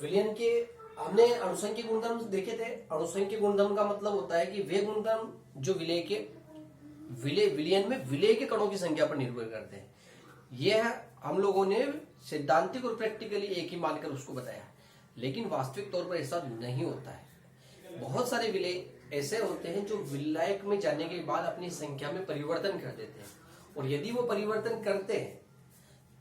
विलयन के हमने अणुसंख्यिक गुणधर्म देखे थे। अणुसंख्यिक गुणधर्म का मतलब होता है कि वे गुणधर्म जो विलयन में विलेय के कणों की संख्या पर निर्भर करते हैं। यह हम लोगों ने सैद्धांतिक और प्रैक्टिकली एक ही मानकर उसको बताया, लेकिन वास्तविक तौर पर ऐसा नहीं होता है। बहुत सारे विलेय ऐसे होते हैं जो विलायक में जाने के बाद अपनी संख्या में परिवर्तन कर देते हैं, और यदि वो परिवर्तन करते हैं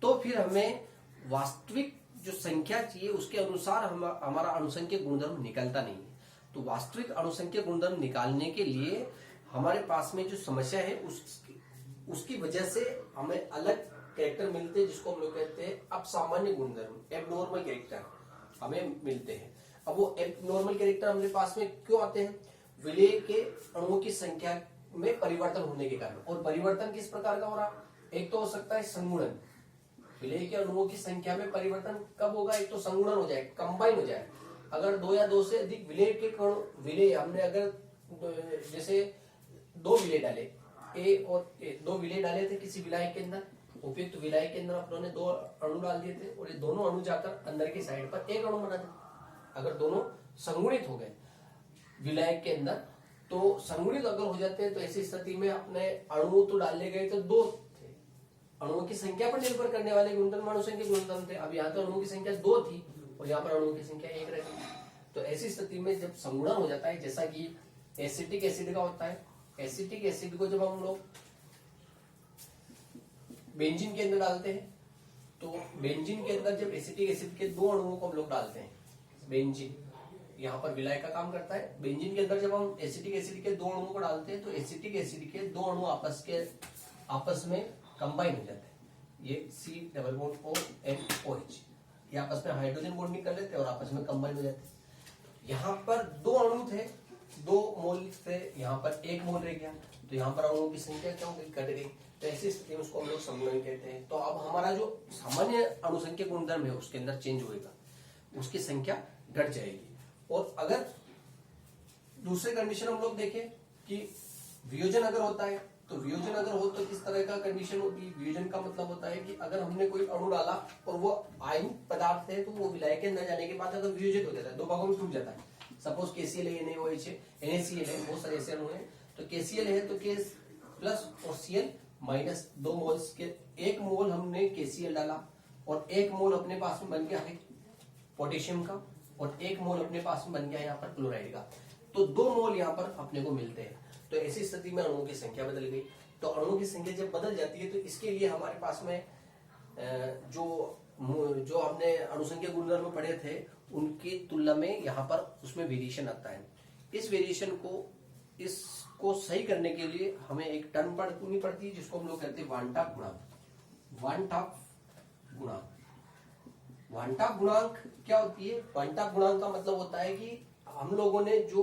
तो फिर हमें वास्तविक जो संख्या चाहिए उसके अनुसार हमारा अणुसंख्यिक गुणधर्म निकलता नहीं है। तो वास्तविक अणुसंख्यिक गुणधर्म निकालने के लिए हमारे पास में जो समस्या है उसकी वजह से हमें अलग कैरेक्टर मिलते हैं, जिसको हम लोग कहते हैं अपसामान्य गुणधर्म, एबनॉर्मल कैरेक्टर हमें मिलते हैं। अब वो एबनॉर्मल कैरेक्टर हमारे पास में क्यों आते हैं? विलेय के अणुओं की संख्या में परिवर्तन होने के कारण। और परिवर्तन किस प्रकार का हो रहा? एक तो हो सकता है संगुणन। विलेय के अणुओं की संख्या में परिवर्तन कब होगा? एक तो संगुणन हो जाए, कंबाइन हो जाए। अगर दो या दो से अधिक विलेय के विलेय हमने अगर जैसे दो विलेय डाले, ए और ए, दो विलेय डाले थे किसी विलायक के अंदर, उपयुक्त विलायक के अंदर अपनों ने दो अणु डाल दिए थे, और ये दोनों अणु जाकर अंदर की साइड पर एक अणु बना दे। अगर दोनों संगुणित हो गए विलायक के अंदर, तो संगुणित अगर हो जाते हैं तो ऐसी स्थिति में अपने अणु तो डाले गए तो दो थे, अणुओं की संख्या पर निर्भर करने वाले गुणधर्म अणुसंख्यिक गुणधर्म थे। अब यहाँ तो अणुओं की संख्या दो थी और यहाँ पर अणुओं की संख्या एक रह गई। तो ऐसी स्थिति में जब संगुणन हो जाता है, जैसा कि एसिटिक एसिड का होता है, एसिटिक एसिड को जब हम लोग बेंजीन के अंदर डालते हैं, तो बेंजीन के अंदर जब एसिटिक एसिड के दो अणुओं को हम लोग डालते हैं, बेंजीन यहाँ पर विलायक का काम करता है। बेंजीन के अंदर जब हम एसिटिक एसिड के दो अणुओं को डालते हैं तो एसिटिक एसिड के दो अणु आपस में कंबाइन हो जाते हैं। ये C डबल बॉन्ड ONOH ये आपस में हाइड्रोजन बॉन्डिंग कर लेते हैं और आपस में कंबाइन हो जाते हैं। यहाँ पर दो अणु थे, दो मोल थे, यहाँ पर एक मोल रह गया, तो यहाँ पर अणुओं की संख्या क्या हो गई? घट गई। तो ऐसी स्थिति में उसको हम लोग संगुणन कहते हैं। तो अब हमारा जो सामान्य अणुसंख्यिक गुणधर्म है उसके अंदर चेंज होएगा, उसकी संख्या घट जाएगी। और अगर दूसरे कंडीशन हम लोग देखें कि वियोजन अगर होता है, तो वियोजन अगर हो तो किस तरह का कंडीशन होगी? वियोजन का मतलब होता है कि अगर हमने कोई अणु डाला और वो आयन पदार्थ है, तो वो विलायक के अंदर जाने के बाद अगर वियोजित हो जाता है, दो भागों में टूट जाता है। सपोज KCl है, NaOH है, NaCl है, बहुत सारे ऐसे अणु है। तो KCl है तो K प्लस और Cl माइनस, दो मोल्स के एक मोल हमने KCl डाला और एक मोल अपने पास में बन गया है पोटेशियम का, और एक मोल अपने पास में बन गया है यहाँ पर क्लोराइड का। तो दो मोल यहाँ पर अपने को मिलते हैं। तो ऐसी स्थिति में अणुओं की संख्या बदल गई। तो अणुओं की संख्या जब बदल जाती है तो इसके लिए हमारे पास में जो हमने अणुसंख्यिक गुणधर्म पढ़े थे उनकी तुलना में यहाँ पर उसमें वेरिएशन आता है। इस वेरिएशन इसको सही करने के लिए हमें एक टर्म पढ़नी पड़ती है, जिसको हम लोग कहते हैं वांटाप गुणांक। वांटाप गुणांक, वांटाप गुणांक क्या होती है? वांटाप गुणांक का मतलब होता है कि हम लोगों ने जो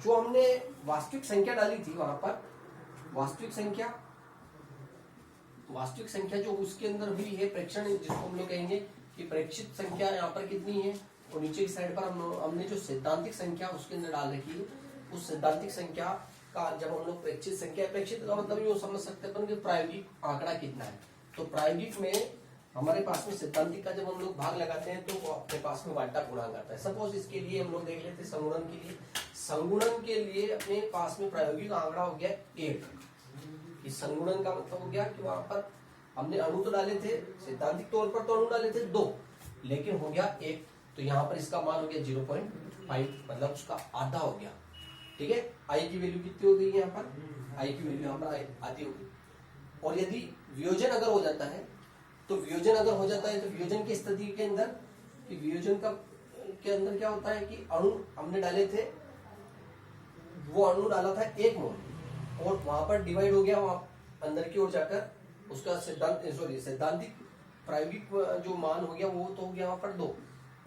हमने वास्तविक संख्या डाली थी, वहां पर वास्तविक संख्या जो उसके अंदर हुई है प्रेक्षण, जिसको हम लोग कहेंगे कि प्रेक्षित संख्या यहाँ पर कितनी है, और नीचे की साइड पर हमने जो सैद्धांतिक संख्या उसके अंदर डाल रखी है, उस सैद्धांतिक संख्या का जब हम लोग प्रेक्षित संख्या, प्रेक्षित का मतलब ये समझ सकते हैं कि प्रायोगिक आंकड़ा कितना है। तो प्रायोगिक में हमारे पास में सैद्धांतिक का जब हम लोग भाग लगाते हैं तो वो अपने पास में वांटाप गुणांक आता है। सपोज इसके लिए हम लोग देख लेते हैं संगुणन के लिए। संगुणन के लिए अपने पास में प्रायोगिक आंकड़ा हो गया 1। इस संगुणन का मतलब हो गया कि वहां पर हमने अणु तो डाले थे, सैद्धांतिक तौर पर तो अणु डाले थे 2, लेकिन हो गया 1। तो यहाँ पर इसका मान हो गया 0.5, मतलब उसका आधा हो गया। ठीक है, आई की वैल्यू कितनी हो गई यहाँ पर? आई की वैल्यू यहाँ पर आधी होगी। और यदि वियोजन अगर हो जाता है तो वियोजन की स्थिति के अंदर, कि वियोजन के अंदर क्या होता है कि अणु हमने डाले थे, वो अणु डाला था 1 मोल और वहां पर डिवाइड हो गया, वहां अंदर की ओर जाकर उसका सैद्धांतिक प्रायोगिक जो मान हो गया वो तो हो गया वहां पर 2,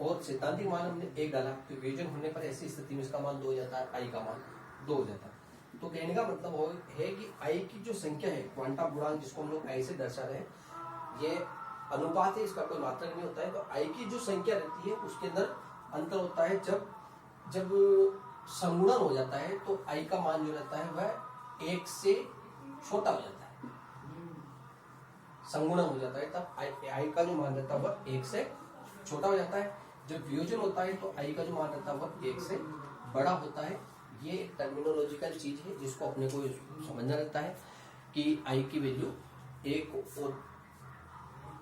और सैद्धांतिक मान हमने 1 डाला। तो वियोजन होने पर ऐसी स्थिति में इसका मान 2 हो जाता है, आई का मान 2 हो जाता है। तो कहने का मतलब है कि आई की जो संख्या है, क्वांटम गुणांक जिसको हम लोग आई से दर्शा रहे हैं, ये अनुपात है, इसका कोई मात्रक नहीं होता है। तो आई की जो संख्या रहती है उसके अंदर अंतर होता है। जब संगुणन हो जाता है तो आई का मान जो रहता है वह 1 से छोटा हो जाता है। संगुणन हो जाता है तब आई का जो मान रहता है वह 1 से छोटा हो जाता है। जब वियोजन होता है तो आई का जो मान रहता है वह 1 से बड़ा होता है। ये एक टर्मिनोलॉजिकल चीज है जिसको अपने को समझना रहता है कि आई की वैल्यू 1 और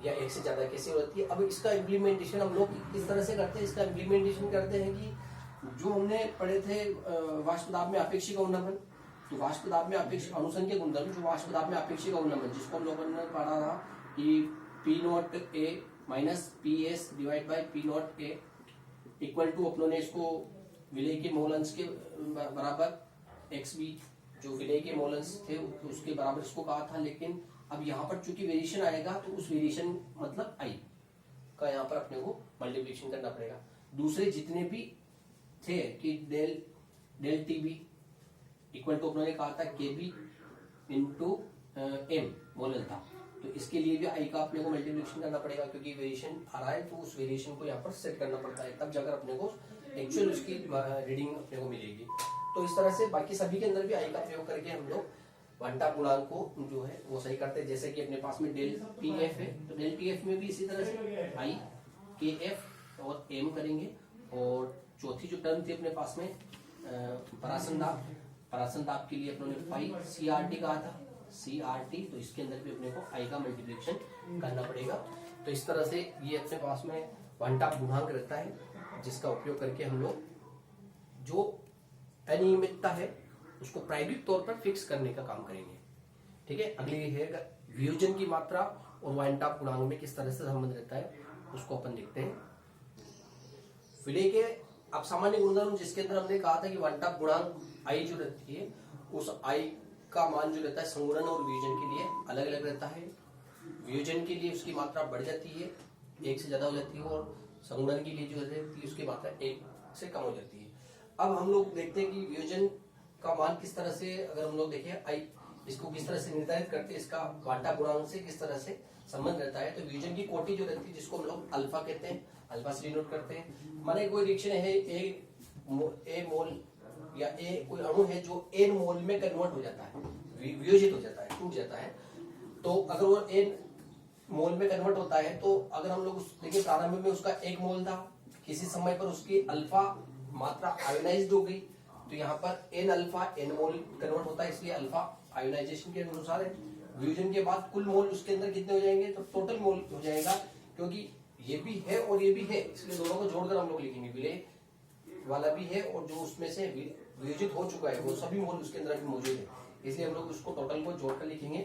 या 1 से ज्यादा कैसे होती है। अब इसका इम्प्लीमेंटेशन हम लोग किस तरह से करते हैं, इसका इम्प्लीमेंटेशन करते हैं कि जो हमने पढ़े थे वाष्प दाब में अपेक्षिक अवनमन, तो वाष्प दाब में अपेक्षिक अनुसंख्यक गुणधर्म, जो वाष्प दाब में अपेक्षिक अवनमन जिसको हम लोगों ने पढ़ा था कि P naught A minus P S divide by P naught A equal to, अपनों ने इसको विलेय के मोल अंश के बराबर एक्स बी, जो विलेय के मोल अंश थे उसके बराबर इसको कहा था। लेकिन अब यहाँ पर चूंकि वेरिएशन आएगा तो उस वेरिएशन मतलब आई का यहाँ पर अपने को मल्टीप्लिकेशन करना पड़ेगा। दूसरे जितने भी थे कि del T B equal to अपने कहा था के बी इंटू एम मोलल था, तो इसके लिए भी आई का अपने को मल्टीप्लिकेशन करना पड़ेगा क्योंकि वेरिएशन आ रहा है तो उस वेरिएशन को यहाँ पर सेट करना पड़ता है, तब जाकर अपने को एक्चुअल उसकी रीडिंग अपने को मिलेगी। तो इस तरह से बाकी सभी के अंदर भी आई का प्रयोग करके हम लोग क्वांटा गुणांक को जो है वो सही करते हैं। जैसे कि अपने पास में डेल टी एफ है तो डेल टी एफ में भी इसी तरह से आई के एफ और एम करेंगे। और चौथी जो टर्म थी अपने पास में परासन दाब के लिए अपने ने फाई सी आर टी कहा था, सी आर टी, तो इसके अंदर भी अपने को आई का मल्टीप्लिकेशन करना पड़ेगा। तो इस तरह से ये अपने पास में क्वांटा गुणांक रहता है जिसका उपयोग करके हम लोग जो अनियमितता है उसको प्रायोगिक तौर पर फिक्स करने का काम करेंगे। ठीक है, अगली है वियोजन की मात्रा और वाइनटाप गुणांक में किस तरह से संबंध रहता है उसको अपन देखते हैं। विलेय के अब सामान्य गुणधर्म जिसके अंदर हमने कहा था कि वाइनटाप गुणांक आई जो रहती है उस आई का मान जो रहता है संगुणन और वियोजन के लिए अलग अलग रहता है। वियोजन के लिए उसकी मात्रा बढ़ जाती है, 1 से ज्यादा हो जाती है, और संगुणन के लिए जो रहती है उसकी मात्रा 1 से कम हो जाती है। अब हम लोग देखते हैं कि वियोजन का मान किस तरह से, अगर हम लोग देखें आई इसको किस तरह से निर्धारित करते हैं, इसका क्वांटा गुणांक से किस तरह से संबंध रहता है। तो वियोजन की कोटि जो रहती है जिसको हम लोग अल्फा कहते हैं, अल्फा से डिनोट करते हैं। माने कोई रिएक्शन है ए मोल या ए कोई अणु है जो एन मोल में कन्वर्ट हो जाता है, वियोजित हो जाता है, टूट जाता है। तो अगर वो एन मोल में कन्वर्ट होता है तो अगर हम लोग देखिए प्रारंभ में उसका 1 मोल था, किसी समय पर उसकी अल्फा मात्रा आयोनाइज्ड हो गई, तो यहाँ पर एन अल्फा एन मोल कन्वर्ट होता है, इसलिए अल्फा आयोनाइजेशन के अनुसार है। वियोजन के बाद कुल मोल उसके अंदर कितने हो जाएंगे, तो टोटल मोल हो जाएगा, क्योंकि ये भी है और ये भी है, इसलिए दोनों को जोड़कर हम लोग लिखेंगे। विलेय वाला भी है और जो उसमें से वियोजित हो चुका है वो सभी मोल उसके अंदर भी मौजूद है, इसलिए हम लोग उसको टोटल को जोड़कर लिखेंगे।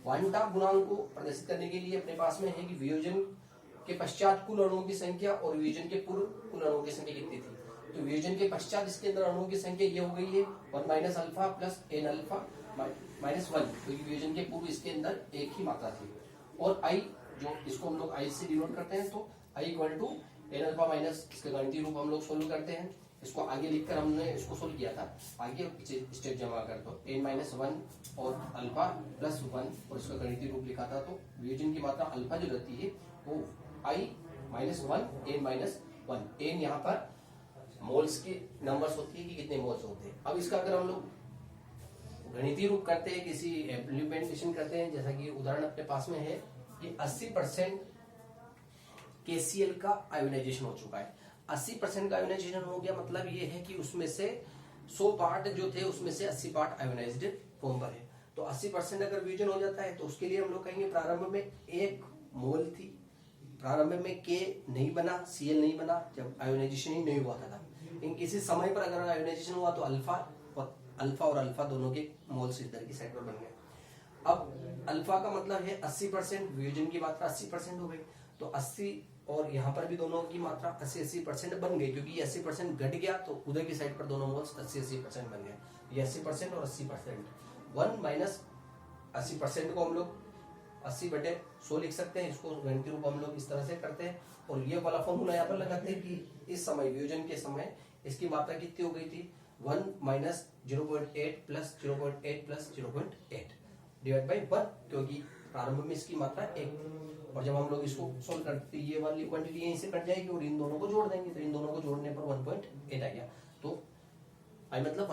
क्वांटा गुणांक को प्रदर्शित करने के लिए अपने पास में है कि वियोजन के पश्चात कुल अणुओं की संख्या और वियोजन के पूर्व कुल अणुओं की संख्या कितनी थी। तो वियोजन के पश्चात इसके अंदर अणुओं की संख्या ये हो गई है 1 minus alpha plus N alpha minus 1, क्योंकि वियोजन के पूर्व इसके अंदर एक ही मात्रा थी। और आई जो इसको हम लोग आई से डिनोट करते हैं, तो I equal to N alpha minus, इसका गणितीय रूप हम लोग सोल्व करते हैं। इसको आगे लिखकर हमने इसको सोल्व किया था, आगे स्टेप जमा कर दो एन माइनस 1 और अल्फा प्लस 1 और इसका गणितीय रूप लिखा था। तो वियोजन की मात्रा अल्फा जो रहती है वो आई माइनस 1 एन माइनस 1, एन यहाँ पर मोल्स की नंबर्स होती है कि कितने मोल्स होते हैं। अब इसका अगर हम लोग गणितीय रूप करते हैं, किसी इम्प्लीमेंटेशन करते हैं, जैसा कि उदाहरण अपने पास में है कि 80% KCl का आयोनाइजेशन हो चुका है। 80% का आयोनाइजेशन हो गया, मतलब ये है कि उसमें से 100 पार्ट जो थे उसमें से 80 पार्ट आयोनाइज्ड फॉर्म पर है। तो 80% अगर वियोजन हो जाता है तो उसके लिए हम लोग कहेंगे प्रारंभ में 1 मोल थी, प्रारंभ में K नहीं बना, Cl नहीं बना, जब आयोनाइजेशन ही नहीं हुआ था। लेकिन किसी समय पर अगर आयोनाइजेशन हुआ तो अल्फा और अल्फा दोनों के मोल्स इधर की साइड पर बन गए। अब अल्फा का मतलब है 80%, वियोजन की मात्रा 80% हो गई, तो 80 और यहाँ पर भी दोनों की मात्रा 80% बन गई, क्योंकि 80% घट गया तो उधर की साइड पर दोनों मोल्स 80% बन गए। ये 80% और 80%, 1 माइनस 80% को हम लोग 80/100 लिख सकते हैं। इसको गणितीय रूप हम लोग इस तरह से करते हैं और ये वाला फॉर्मूला यहाँ पर लगाते हैं कि इस समय वियोजन के समय इसकी मात्रा कितनी हो गई थी, 1 minus 0.8 plus 0.8 plus 0.8 divide by 1, क्योंकि प्रारंभ में इसकी मात्रा 1, और जब हम लोग इसको सोल्व करते ये वाली क्वांटिटी यहीं से कट जाएगी और इन दोनों को जोड़ देंगे, तो इन दोनों को जोड़ने पर 1.8 आ गया। तो आई मतलब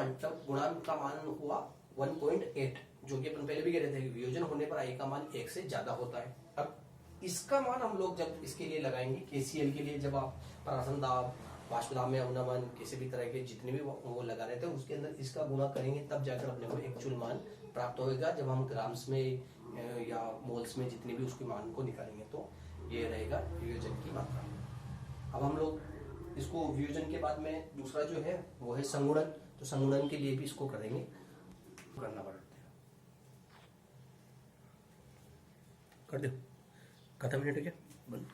गुणांक का मान हुआ 1.8, जो कि अपन पहले भी कह रहे थे कि वियोजन होने पर आई का मान 1 से ज्यादा होता है। अब इसका मान हम लोग जब इसके लिए लगाएंगे KCL के लिए, जब आप परासन दाब, वाष्प दाब में अवनमन, किसी भी तरह के जितने भी वो लगा रहे थे उसके अंदर इसका गुणा करेंगे, तब जाकर अपने को एक्चुअल मान प्राप्त होगा। जब हम ग्राम्स में या मोल्स में जितने भी उसके मान को निकालेंगे तो ये रहेगा वियोजन की मात्रा। अब हम लोग इसको वियोजन के बाद में दूसरा जो है वो है संगुणन। तो संगुणन के लिए भी इसको करेंगे, करना पड़ता है। कर दो, खत्म मिनट क्या बंद।